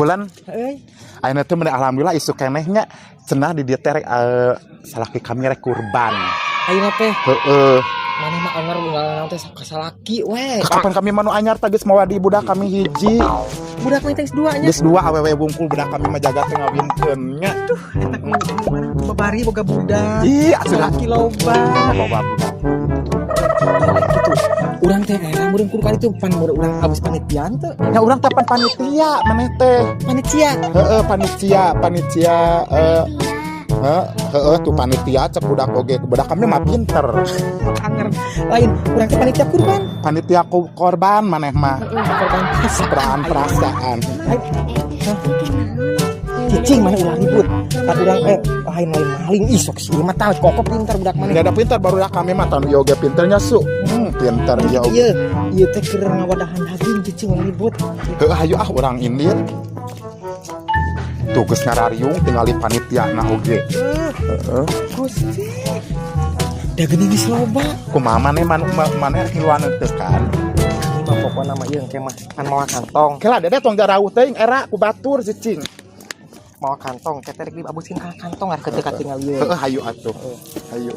Pulan ayeuna teh alhamdulillah isu kenehnya cenah di dieu teh salaki kami rek kurban. Ayeuna teh Heeh. maneh mah anger unggal teh kasalaki we. Kapan kami manu anyar teh geus mawadi budak kami hiji. Budak mah teh dua nya. Geus dua awewe bungkul budak kami mah jaga teh ngawinkeun nya. Aduh, eta babari boga budak. Ih, asuh laki loba. Loba budak. Gitu. Urang teh urang kudu kali teh pan urang habis panitian teh. Ya urang teh pan panitia maneh teh. Panitia. Heeh, panitia heeh tuh panitia cek budak oge budak kami mah pinter. Anger lain urang teh panitia kurban. Panitia korban maneh mah. Korban perasaan. Cicing mana ulah ribut. Kan urang lain maling ih sok sih mah tah kok pinter budak mana. Tidak ada pinter baru dah kami mah tahun yoga pinternya su. Pinter ya. Iya teh keur ngawadahan daging cicing ulah ribut. Heuh hayu urang indir. Tuh geus ngarariung tinggal di panitia na oge. Heeh. Gusti. Da geuning geus loba. Kumaha maneh maneh rek ngiluan teu kan. Ini mah pokona mah ieu engke mah kan mawa kantong. Kela dede tong jarauh teuing era ku batur cicing. Mawa kantong teh rek diabuskeun ka kantong arek teu katingal ieu. Heeh hayu atuh. Hayu.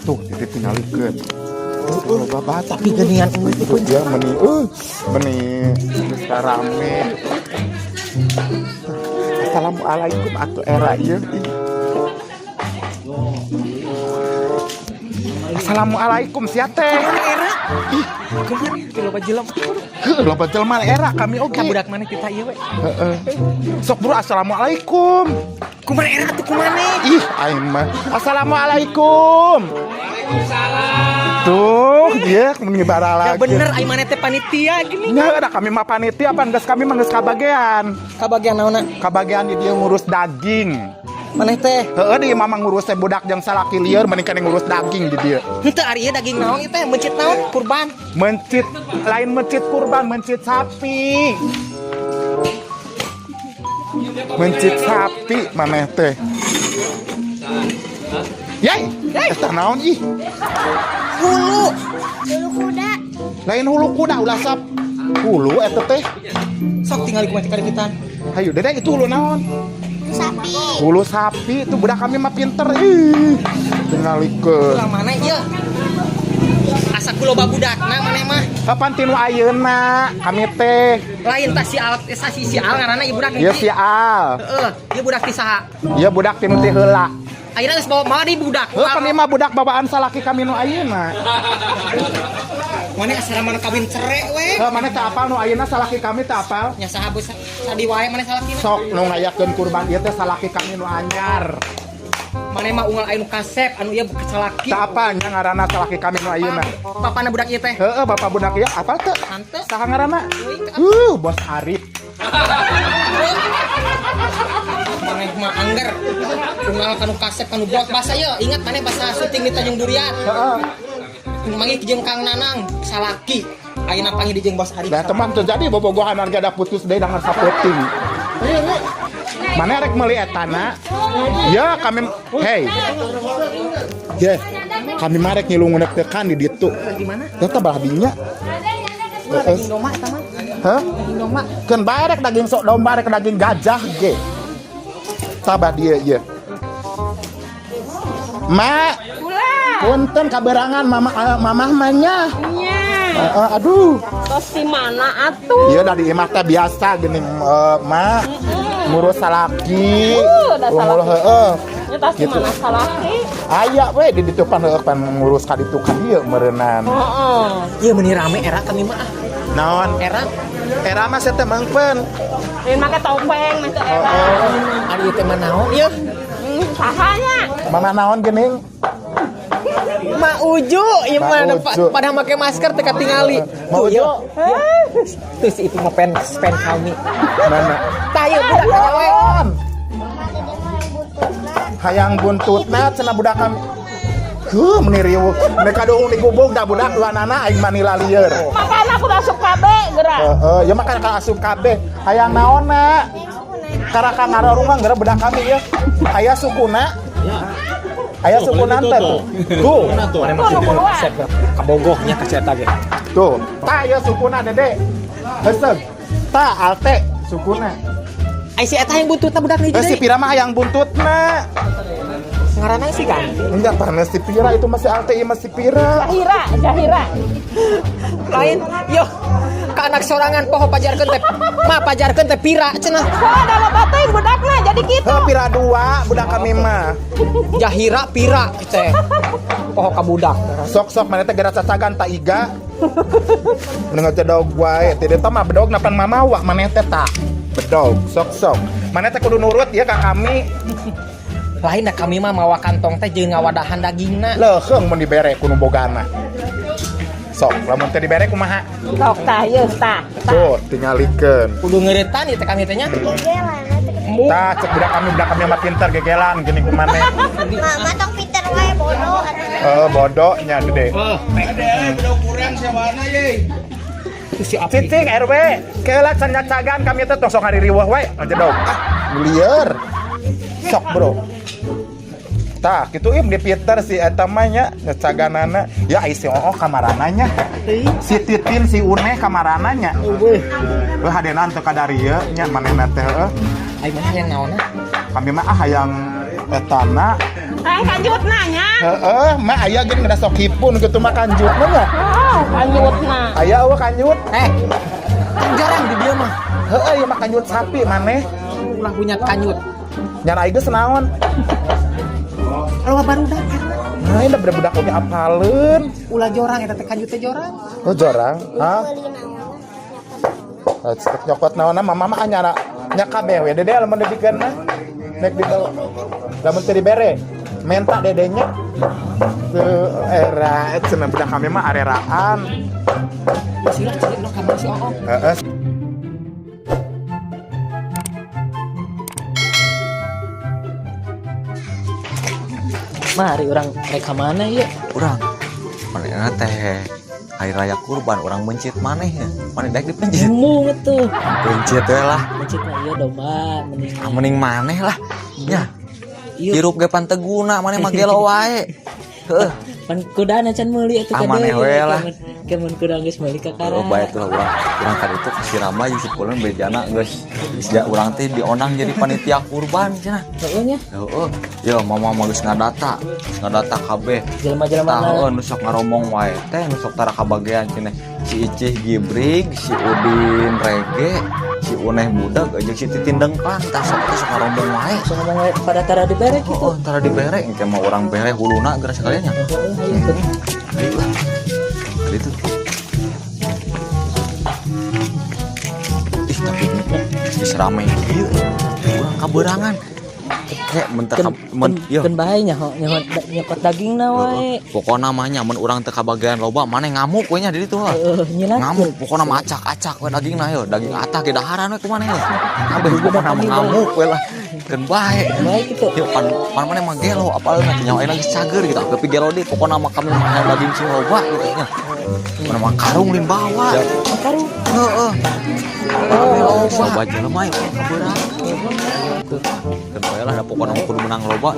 Tuh ditinggalikeun. Babat Tapi geuningan itu dia meni geus rame. Assalamualaikum atuh era ieu. Assalamualaikum sia teh. era. Ih, kumaha loba jelema. Loba jelema era kami oge. Ka budak maneh kita ieu we. Heeh. Sok buru assalamualaikum. Kumaha era tuh kumaha? Ih, aing mah. Assalamualaikum. Waalaikumsalam. Tuh, dia menyebar lagi. Ya bener aing maneh teh panitia gini. Nya ada kami mah panitia pan geus kami mah geus kabagean. Kabagian naonna? Kabagean di dia ngurus daging. Maneh teh. Heeh di mama ngurus teh budak jeung salaki lieur mending kana ngurus daging di dia. Henteu ari ieu daging naon ieu teh mencit naon kurban. Mencit lain mencit kurban, mencit sapi. Mencit sapi maneh teh. Yai, eta naon ih? Hulu kuda. Lain hulu kuda ulah sap. Hulu eta teh. sok tinggal di kali kita. Hayu dedek itu hulu naon? Sapi. Hulu sapi itu budak kami mah pinter. Ih. Tingalikeun. Ulah mana ieu? Asa kuloba budakna maneh mah. Kapan tinu ayeuna kami teh? Lain tah si Al ngaranna ieu budak Ieu si Al. Heeh, ieu budak ti saha? Ieu budak tinu teh heula. Ayeuna geus bawa di budak. Heuh kan ieu mah budak bawaan salaki kami nu ayeuna. Maneh asrama kawin cere we. Heuh maneh teh apal nu ayeuna salaki kami teh apal? Nya saha beus sadi wae maneh salakina. Sok nu ngayakeun kurban ieu teh salaki kami nu anyar. Maneh mah unggal anu kasep anu ieu salaki. Teu apal nya ngaranna salaki kami nu ayeuna. Bapana budak ieu teh? Heeh bapak budak ieu apal teu? Hanteu. Saha ngaranna? Bos Arif. Maneh mah angger. Unggal kanu kasep kanu blok bahasa ieu. Ingat maneh bahasa syuting di Tanjung Durian. Heeh. Manggih jeung Kang Nanang salaki. Ayeuna panggih di jeung Bos Arif. Lah teman terjadi bobogohan harga ada putus deui dengan sapoting. Mana rek meuli etana? Ya kami hey. Ye. Kami marek ngilungunek tekan di ditu. Di mana? Eta balah dinya. Daging domba eta mah. Hah? Daging domba. Keun bae rek daging sok domba rek daging gajah ge. Tabah dia ye. Ma. Punten kaberangan mamah manya. Iya. Aduh. Tos di mana atuh? Iya dari imah teh biasa gini ma ngurus salaki. Da salaki. Heeh. Tos di mana salaki? Aya we di ditu pan ngurus ka ditu ka dieu meureunnan. Heeh. Ieu meuni rame era kami mah. Naon? Era mah teh mangpeun. Lain make topeng mah teh era. Ari teh mah naon ieu? Sahanya? Mana naon geuning? Ma Uju, ieu mah Uju. pada make masker teh katingali. Ma Uju. Tuh si itu mah pen kami. Mana? Tah ieu budak we. Hayang buntutna cenah budak kami. Meuni riuh. Mereka dohung digubuk da budak duanana aing manila lieur. Makana aku asup kabeh geura. Heeh, ya mah kana asup kabeh. Hayang naonna? Karaka ngararungan geura budak kami ya. Aya sukuna? Aya suku nante tuh. Tuh. Mana masih di set kabogohnya ka eta ge. Tuh. Tah ya sukuna Dede. Heseg. Ta alte sukuna. Ai si eta yang buntutna budak nih Si Pira mah hayang buntutna. ngaranna si ganti. Enggak pernah si Pira itu masih alte ieu masih Pira. Jahira. Lain, yo ke anak sorangan poho pajarkeun teh. Mah pajarkeun teh Pira cenah. Wah, dalam bateing budakna jadi gitu. Pira 2 budak kami mah. Jahira Pira teh. Poho ka budak. Sok-sok mana teh gara cacagan tak iga. Menengah cedog wae, tidak tahu mah bedog napan mamawa mana teh tak. Bedog, sok-sok. Mana teh kudu nurut ya ka kami. Lain dah kami mah mawa kantong teh jeung ngawadahan dagingna. Leuheung mun dibere kudu bogana. Sok, lamun teh dibere kumaha? Sok tah yeuh tah. Tuh, tinggalikeun. Kudu ngeuretan ieu teh kami teh nya. Tah, cek budak kami mah pinter gegelan gini kumane. Mama tong pinter wae bodoh. Bodoh nya gede. Si Cicing RW, keulak sanyacagan kami teh sok hari riweuh wae ajedog. Lieur. Sok, Bro. Tah, kitu im di Peter si eta mah nya nyacaganana. Ya isi kamarana nya. Si Titin si Une kamarana nya. Heuh hadenan teu kadarieu nya manehna teh heuh. ai mah yang naonna? Kami mah hayang etana. Kanjut nanya. Mah aya geus ngada sok hipun kitu mah kanjutna nya. Oh, kanjutna. Aya eueuh kanjut. Jarang di dia mah. Heueuh ieu mah kanjut sapi maneh. Ulah punya kanyut. Nyana ieu geus naon? Kalau baru dah. Nah, ini budak oge apaleun. Ulah jorang eta teh kanyut teh jorang. Oh, jorang. Hah? Nyokot naonna mama mah nyana nya kabeh we dede lamun dibikeun mah. Nek di lamun teu dibere. Menta dedenya. Teu era cenah budak kami mah areraan. Silah cek lo kamar si Oong. Heeh. Mari orang rek ka mana ieu? Urang manehna teh hari raya kurban orang mencit maneh ya maneh daek dipencit Jemu tuh. pencit we lah Mencit mah ieu domba mending. mending maneh lah nya Ieu hirup ge panteguna maneh mah gelo wae heuh pan kudana can meuli atuh ka maneh we lah. Kemun kuda geus meuli ka kara. loba itu lah urang kan itu kasih rama jeung sipuleun bejana geus sejak urang teh dionang jadi panitia kurban cenah Heueuh nya. heueuh ya mama mah geus ngadata kabeh Jelema-jelema tahu nusok ngaromong wae teh nusok tara kabagean cenah si Icih Gibrig, si Udin Rege, si Uneh Budak jeung si Titin Dengpan tah sok ngaromong wae. So ngomong wae pada tara dibere gitu. Oh, tara dibere engke mah urang bere huluna geura sakalian nya. Ayo Ayo. Itu. Ih, tapi geus ramai kieu. Urang kaberangan. Kayak mentek Keun bae nya nyokot dagingna wae. pokona mah nya mun urang teu kabagean loba maneh ngamuk we nya di ditu lah. Nyilat. Ngamuk pokona mah acak-acak we dagingna yo, daging atah ge daharan we kumaneh we. Kabeh pokona mah ngamuk we lah. Keun bae. Bae kitu. Yuk pan maneh mah gelo apalna nyawa enak geus cager gitu. Tapi gelo deui pokona mah kami mah daging sing loba gitu nya. Mana mah karung lin bawa. Karung. Heeh. Oh, loba jelema yo kabeurang. Keun bae lah da pokona mah kudu menang loba.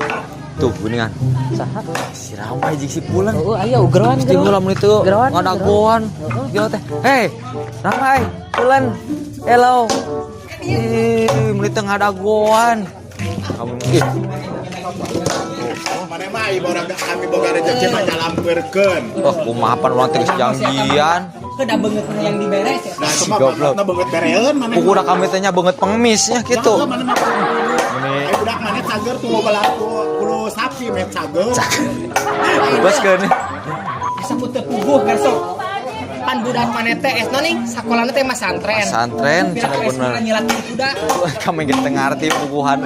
Tuh geuningan. Saha? Si Ramai jeung si Pulen. Oh, aya ugrawan Mesti ulah mun itu ngadagoan. Gila teh. Hei, Ramai, Pulen. Hello. Ih, mun itu ngadagoan. Kamu ih. Maneh mah ieu kami boga rezeki mah nyalampeurkeun. Oh, kumaha pan urang teh geus janjian. Udah banget yang diberes ya. Nah, itu mah Goblok. bakatna beungeut bereun maneh. Kukuda kami teh nya beungeut pengemisnya kitu. Maneh mah. Meni Budak maneh cager tuh balaku kulo sapi met cager. bebaskeun. Asa puter puguh besok. Pan budak maneh teh esna nih sakolana teh mah santren. Santren cenah bener. Nyilat kuda. Kami geus teu ngarti puguhan.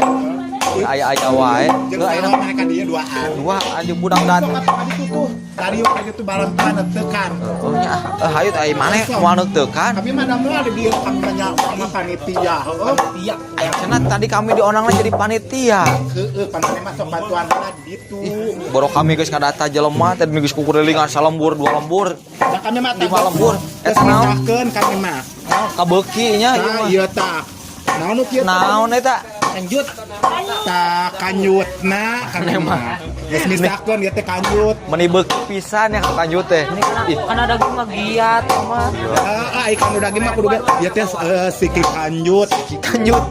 Aya-aya wae. Jeung ayeuna mereka dia duaan. Dua adi budak dat. Tadi tuh dari waktu itu barang panet tekan. Oh nya hayut ai maneh moal neutekan. Tapi madam lu ada dia kampanye sama panitia. Heeh. Iya. Cenah tadi kami dionangna jadi panitia. Heeh, panitia masuk bantuanna ditu. Boro kami geus ngadata jelema teh geus kukurelingan salembur dua lembur. Da kami mah 5 lembur. Eta naon? naon kami mah. Kabeuki nya ieu Nah, mah. ieu tah. Naon nu kieu? Naon eta? Lanjut. Tah kanyutna kami mah. Geus misakeun ieu teh kanjut. Menibek pisan ya kanjut teh. Ih, Karena daging mah giat mah. Ai kanu daging mah kudu ieu teh siki kanjut. kanjut.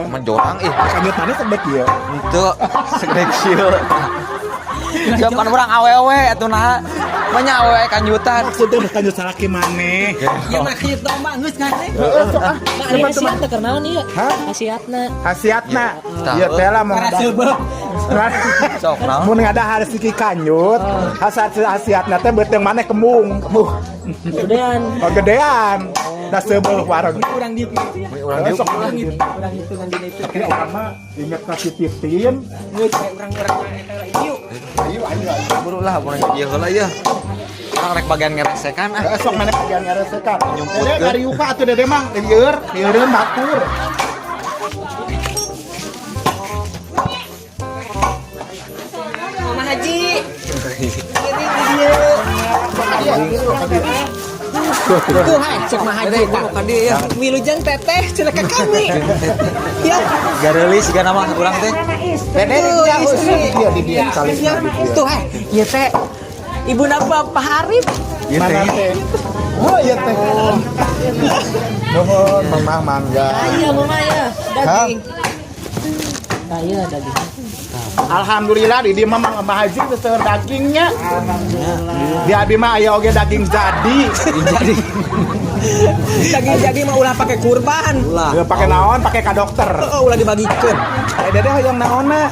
Menjorang Kanjut mana sedek ieu. Itu segede kieu. Ya pan urang awewe atuh nah. Banyak awewe kanjutan. Maksudnya kanjut salaki maneh. Ya mah kieu domba geus ngane. Khasiatna karena ieu. Hah? Khasiatna. Khasiatna. Ieu teh lah mau Sok naon? mun ngadahar siki kanjut, khasiatna teh beuteung maneh kembung. Gedean. Oh gedean. Da seubeuh wareg. Urang dieu Urang dieu. urang itu kan dina itu. Tapi orang mah inget kasih titin. Geus urang-urang eta ieu. Buru lah mun ieu heula ieu. Orang rek bagian ngeresekan ah. Esok mana bagian ngaresekan. Nyumputkeun. Dede dari yuka atuh dede mah lieureun batur. Mama Haji. Ini dia. Tuh hai, cek Mah Haji kan dia. Wilujeng teteh cenah ka kami. Ya, Gareulis siga nama urang teh. Dede dia dia di dia kali. tuh hai. Ieu teh Ibu napa Pak Harif? Ieu Mana teh. teh? Oh iya teh. Nuhun mamah mangga. Iya mama ya. Daging. Iya daging. Alhamdulillah di dia mah Mbah Haji teh seueur dagingnya. Di abi mah aya oge daging jadi. Daging mah ulah pakai kurban. Ulah. Ya, pakai naon? Pakai ka dokter. Oh, ulah dibagikeun. Dede hayang naonna?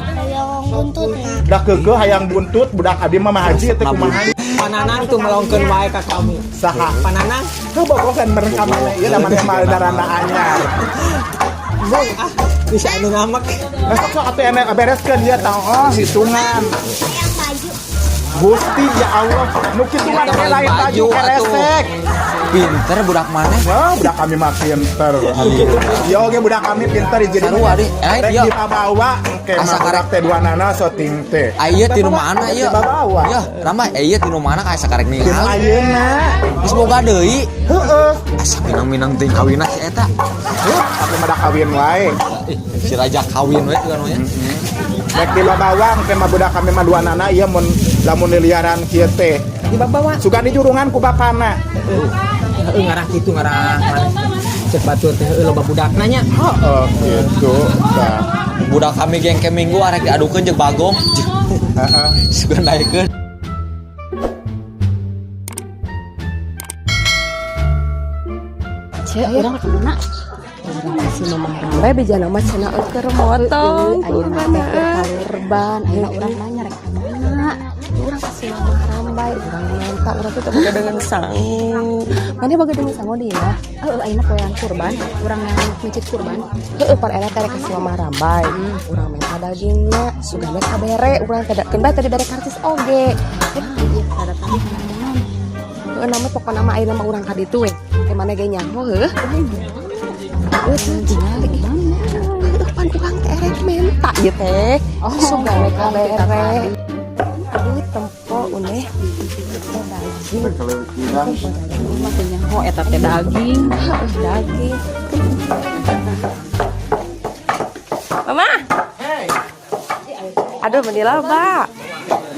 Hayang buntutna. Da keukeuh hayang buntut budak abi mah Mbah Haji teh kumaha? Pananang tuh melongkeun wae ka kami. Saha? Pananang Tuh bogosan mereka mana? Ieu namanya mah darana anyar. bisa anu ngamak. Besok sok atuh enek bereskeun ieu tah oh hitungan. Hayang baju. Gusti ya Allah, nu kitu mah teh lain baju keresek. Pinter budak maneh. Ya, budak kami mah pinter. Ya oge budak kami pinter jadi Sarua, Di. Rek Iya. dibawa engke Asa mah budak karek. teh duanana soting teh. Aya ti nu mana ieu? Dibawa. Ya, rama aya ti nu mana ka asa karek Kin ningali. ayeuna. Geus boga deui. Heeh. Asa minang-minang teuing kawinna si eta. Tapi mah da kawin wae. Si raja kawin we kan nya. Rek dibawa engke mah budak kami mah duanana ieu mun lamun diliaran kieu teh. Dibawa. Sugan di jurungan ku bapana. Ngarah kitu ngarah cek batur teh loba budakna nya. Heeh, gitu. Tah. Budak kami gengke minggu arek diadukeun jeung Bagong. Heeh. Sugan naikeun. Cek urang kemana? Urang kasih mama rambai bijana mah cenah keur motong. Ayeuna kalurban, ayeuna urang nanya rek kemana? Urang kasih mama rambai, urang minta urang teh boga dengan sangu. Mane boga dengan sangu dia? Ayeuna poean kurban, urang micit kurban. Heueuh par era teh kasih mama rambai. Urang minta dagingna, sugana kabere, urang teh kembali tadi dari kartis oge. Ieu kada tadi kana nama pokoknya nama ayeuna mah urang ka ditu we. Teh mana ge nyaho heuh? Tinggali pan urang teh erek menta ieu teh. Sugana kabere. Ieu tempo uneh. Daging. Mah teh nyaho eta teh daging. Daging. Mama. Aduh menila, Pak.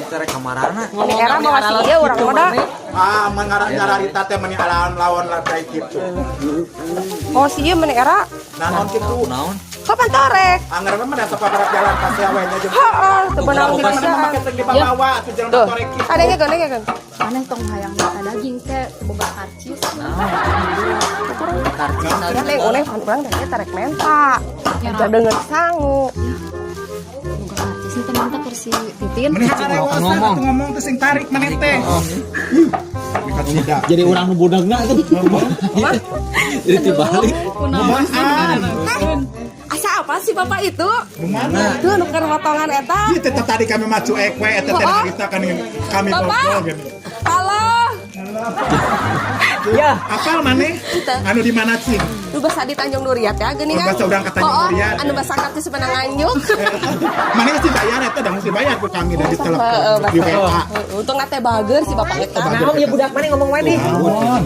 Kita rek kamarana. Ini era bawa si ieu urang moda. Ah, mengarah-ngarah teh meni lawan kayak gitu. Oh si ieu meni era. Naon kitu? Naon? Kapan torek? Anggar mah da sapaparat jalan ka sewenya jeung. Heeh, teu benar Kita bisa. mah make teh dibawa atuh jalan Tuh, motor kitu. ada yang kan? Aneh tong hayang mata daging teh boga karcis. Ada yang oleh pan urang teh tarek menta. Jangan denger sangu. Boga karcis teh manta kursi titin. Meni ngomong ngomong teh sing tarik maneh teh. Jadi orang nu budakna itu. Jadi dibalik. Asa apa sih Bapak itu? Mana? Tuh nu keur potongan eta. Ieu teh tadi kami mah cuek we eta teh kita kan kami Bapak. ngobrol gitu. Halo. Ya, Apal maneh? Anu di mana sih? Lu basa di Tanjung Duriat ya geuningan. Oh, basa urang ka Tanjung Duriat. Anu basa kartis sebenang anjuk. Maneh sih bayar eta dah mesti bayar ku kami dari Heeh, telepon di basa. WA. Untung teh bager si Bapak eta. naon ya budak mana ngomong wae deh. Naon?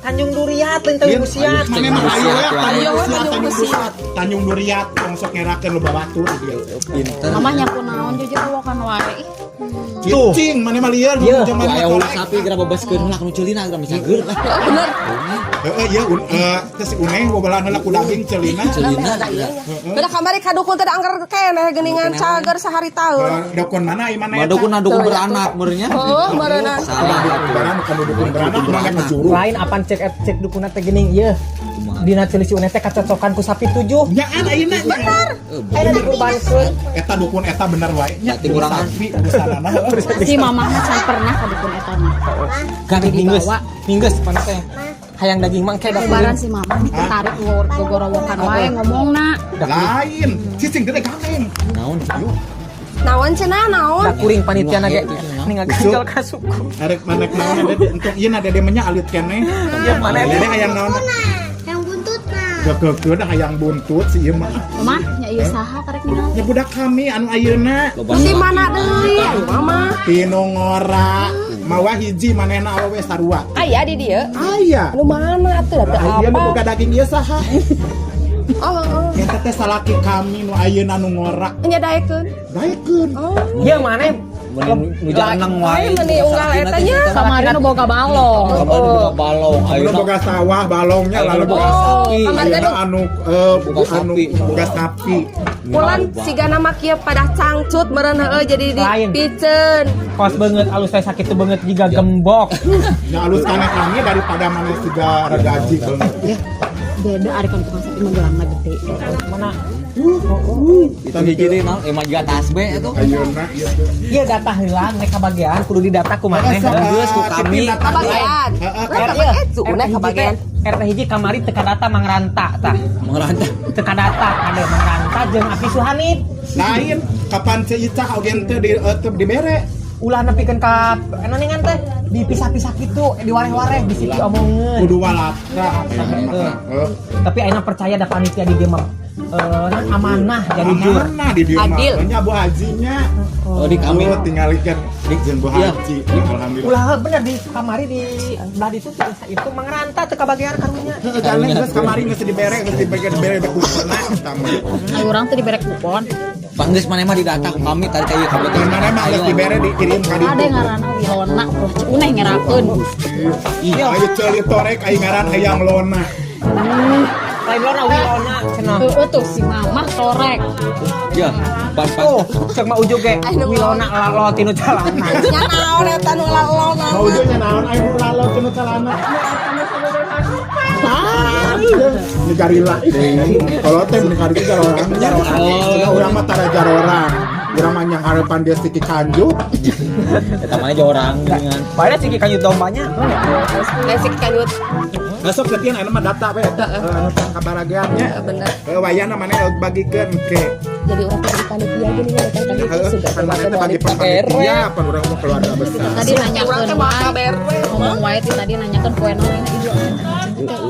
Tanjung Duriat lain Tanjung Busiat. Mana mah ayo ya Ayo, Tanjung Busiat, Tanjung Duriat tong sok ngerakeun loba batur dia. Pinter. Mamahnya pun naon jujur awokan wae. Cicing mana mah lieur Iya. zaman Aya ulah sapi geura babaskeun lah nu ceulina geura misageun lah. Bener. Heeh ieu teh si Uneng bobalan heula ku daging celina. Udah kamari kadukun teh angker keneh geuningan cager sahari taun. Dokon mana ieu mana Madukun nadukun beranak beurnya. Oh, bareuna. beranak kan dukun beranak mana ngajuru. Lain apaan cek dukuna teh geuning ieu. Dina ceuli si Uneh teh kacocokan ku sapi 7. Nyaan ayeuna bener. Ayeuna dikurbankeun. Eta dukun eta bener wae nya Berarti kurangan. sapi busanana heueuh. Si mamah mah can pernah ka dukun eta mah. Kan minggeus pan teh. Hayang daging mah kayak Kubaran si mamah ditarik gogorowokan wae ngomongna. Lain cicing gede kameng. Naon yuk. Naon cenah naon? da kuring panitia na ge ningal ganjal ka suku. Arek manek naon ada untuk ieu na dede mah nya alit keneh. Ieu mana Dede hayang naon? Yang buntut nah. Geukeun hayang buntut si ieu mah. Mamah nya ieu saha karek ninaon? Ya budak kami anu ayeuna Si mana deui? Mama. Tinu ngora mawa hiji manehna awewe sarua. Aya di dieu. Aya. Nu mana atuh da teu Aya nu apa? boga daging ieu saha? Oh, Eta teh salaki kami nu ayeuna nu ngora. nya daekeun. Daekeun. Ieu mana Nu jangan wae. Lain meni unggal eta nya. Kamari nu boga balong. Kabar buka balong Anu ayeuna boga sawah balongnya lalu boga sapi. kamar Ayeuna gaduk. anu Boga anu sapi. boga sapi. Pulan sigana mah kieu pada cangcut meureun heueuh jadi Lain. dipiceun. kos beungeut alus teh sakit teu beungeut jiga gembok. Ya alus kana kami daripada mana siga regaji beungeut. Beda ari kan tukang sapi mah gelangna gede. Mana itu hiji deui naon emang juga tasbe eta. Ayeuna ieu teh. ieu data hilang nek kabagean kudu didata ku maneh. Geus ku kami. Kabagean. Heeh, Kan kabagean uneh kabagean. RT hiji kamari teu kadata mangranta tah. Mengrantah. Teu kadata ade mangranta jeung Api Suhanit. Lain kapan si Icah ogen teu dibere. Ulah nepikeun ka enoningan teh dipisah-pisah kitu diwareh-wareh bisi diomongeun. Kudu walatra. Heeh. Tapi ayeuna percaya da panitia di dieu mah amanah jadi jujur. Mana di dieu mah? Adil. Nya Bu Hajinya. Oh di kami. Oh, tinggalikeun jeung Bu Iya. Haji. Alhamdulillah. Ulah bener di kamari di belah ditu itu mangranta teu kabagean karunya. Heeh, jane geus kamari geus dibere be kupona eta mah. Ai urang teh diberek kupon. Panggis maneh mah didata ku kami tadi kayak kamu teh. Mana mah geus dibere dikirim ka ditu. Ade ngaranna Wilona, uneh ngerakeun. Iya, ayo ceuli torek aing ngaran hayang lona. Lain lona wilona cenah. Heueuh tuh si mamah torek. Ya, pas Oh, cek mah ujug ge wilona lalo tinu calana. Nya naon eta nu lalona. Mau ujungnya naon aing nu lalot cenah calana. Ini garila. Kalau teh negari itu jarorang. Urang mah tara jarorang. Urang mah nyang harapan dia siki kanju. eta maneh jorang dengan. Padahal sih kanyut dombanya. Nasi kanyut. Besok ketian anu mah data we eta kabarageannya. Bener. Wayana maneh bagikeun ke. Jadi orang teh di panitia gini ya teh Heeh, sudah kan maneh teh bagi panitia apa urang mah keluarga besar. Tadi nanyakeun Urang teh bakal wae. berwe. Ngomong wae ti tadi nanyakeun poe naon ini Idul Adha.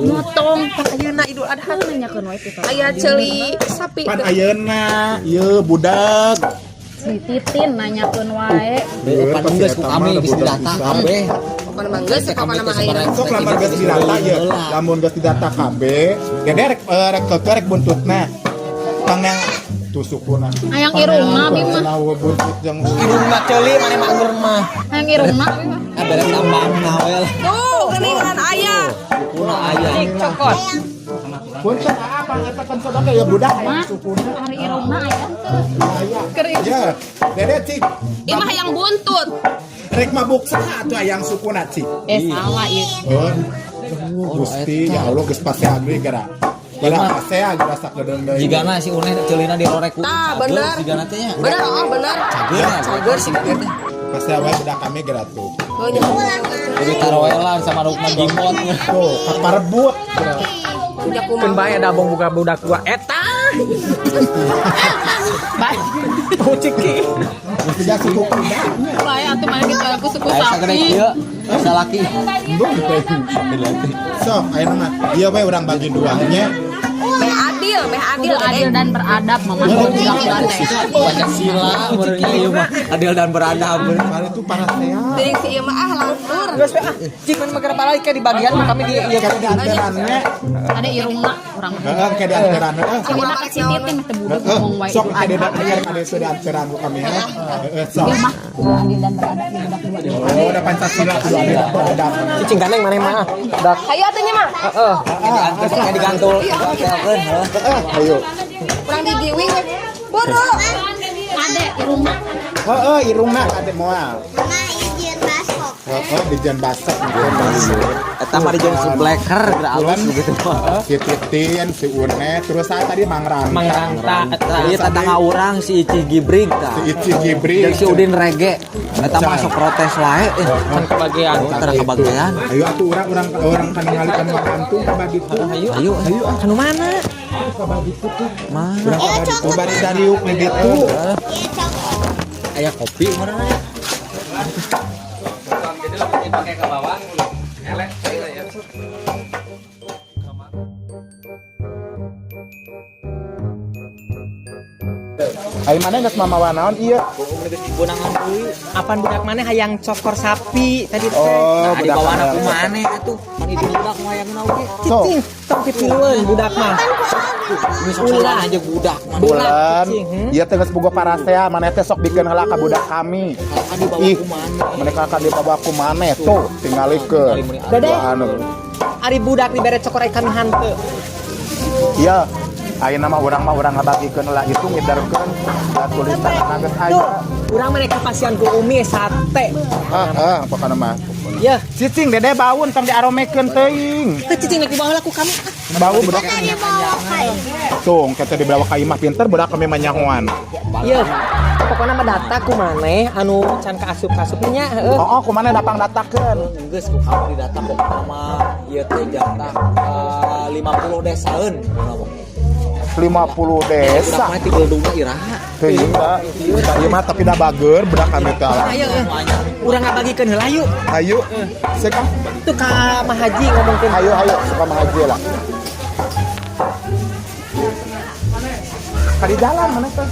Motong Ayeuna Idul Adha nanyakeun wae ti tadi. aya ceuli sapi. Pan ayeuna ieu budak. Si Titin nanyakeun wae. Pan geus ku kami geus didata kabeh. Pokona mah geus pokona mah aya. Sok lamar geus didata ieu. Lamun geus didata kabeh, gede rek rek buntutna. Panang tusukuna. Hayang irungna abi mah. Nawa buntut jeung Irungna ceuli maneh mah angger mah. Hayang irungna abi mah. Beres tambang nawel. Tuh, geuningan aya. Kuna aya. Cokot. punten apa ngatakan saudara ya budak Mah, sukuna. hari irungna aya teu. Ya, dede cik. Imah yang buntut. Rek mabuk saha atuh yang sukuna cik. Salah ieu. Oh, Gusti ya Allah geus pase abdi gara. Gara pase gara sakedeung deui. Jigana si Uneh ceulina dirorek ku. Nah, bener. Jigana teh nya. Bener, oh bener. Cager sih bener. Pase wae budak kami gara tuh. Oh nya. Jadi tarowelan sama Rukman Jimbot. Tuh, kaparebut. Udah Keun kumaha. bae da bong buka budak gua eta. Bae. Pucik ki. Tidak suku kudanya. Bae atuh mah kita aku suku Aya sagede sapi. kieu. Salaki. Sok, ayeuna mah ieu we urang bagi dua nya. Teh adil adil, Adil dan beradab mama budak-budak teh. Pancasila menurutnya ieu mah adil dan beradab. Kali itu panas ya. Teuing si ieu mah lantur. Geus we cik mun magara balik kayak di bagian mah kami di ieu Kayak di anterannya. Ada irungna urang mah. Heeh, kayak di anterannya. Cina ka si Titin teh budak ngomong wae. Sok kayak di sudah anteran ku kami. Heeh, sok. Ieu mah adil dan beradab di budak-budak. Oh, udah Pancasila kudu adil dan beradab. cicing ganeng maneh mah. Dak Hayu atuh nya mah. heeh. Kayak digantul. Telkeun heuh. Ayo. Urang digiwing we. Boro. Ade irungna. Heeh, irungna kade moal. Mama izin masuk. Heeh, di jan basak. Eta mah dijieun si Blacker geura alus begitu mah. Si Titin, si Une, terus saya tadi Mangranta. Mangranta eta ieu tetangga urang si Icih Gibrig tah. Si Ici Gibri. Jeung si Udin Rege. Eta masuk protes wae can kebagian. Tara kebagian. Ayo atuh orang kan ningali kan kantung kabagi itu. Ayo anu mana? Mana? Urang kabagi itu bari dariuk nih gitu. Aya kopi mana aya? Ayo mana geus mamawa naon ieu? Bunangan deui. Apaan budak maneh hayang cokor sapi tadi teh. Oh, Nah, di budak bawah maneh. aku maneh atuh. Pan itu budak mah hayang oge. So. Cicing, tong pitilueun budak mah. Ini sok salah aja budak mah. Bulan, cicing, ieu teh geus boga parasea, maneh teh sok bikin heula ka budak kami. Kan di bawah Ih, aku maneh. mereka akan dibawa ku maneh tuh, tinggalikeun. Dede. Anu. Ari budak dibere cokor ikan hante. Iya. Ayeuna mah urang ngabagikeun heula itu ngiderkeun tulisan geus aya. Urang mereka pasian ku Umi sate. Heeh, pokona mah. Ya, Cicing dede baun tong diaromekeun teuing. teh cicing lagi baheula ku kami. Bau budak. Tung, kata dibawa ka imah pinter budak kami manyahoan. Iya. Pokoknya mah data ku maneh anu can kaasup-kasupnya heeh. Oh, kumaha dapang datakeun. Geus ku kamu di data pokoknya mah ieu teh jatah 50 desaeun. 50 desa. Urang mah tigel dungna iraha. Teuing da. Ieu mah tapi da bager budak kami teh. Ayo, urang ngabagikeun heula yuk. Ayo. Sekah. Itu ka Mah Haji ngomongkeun. Ayo suka mahaji lah. Kali jalan mana teh?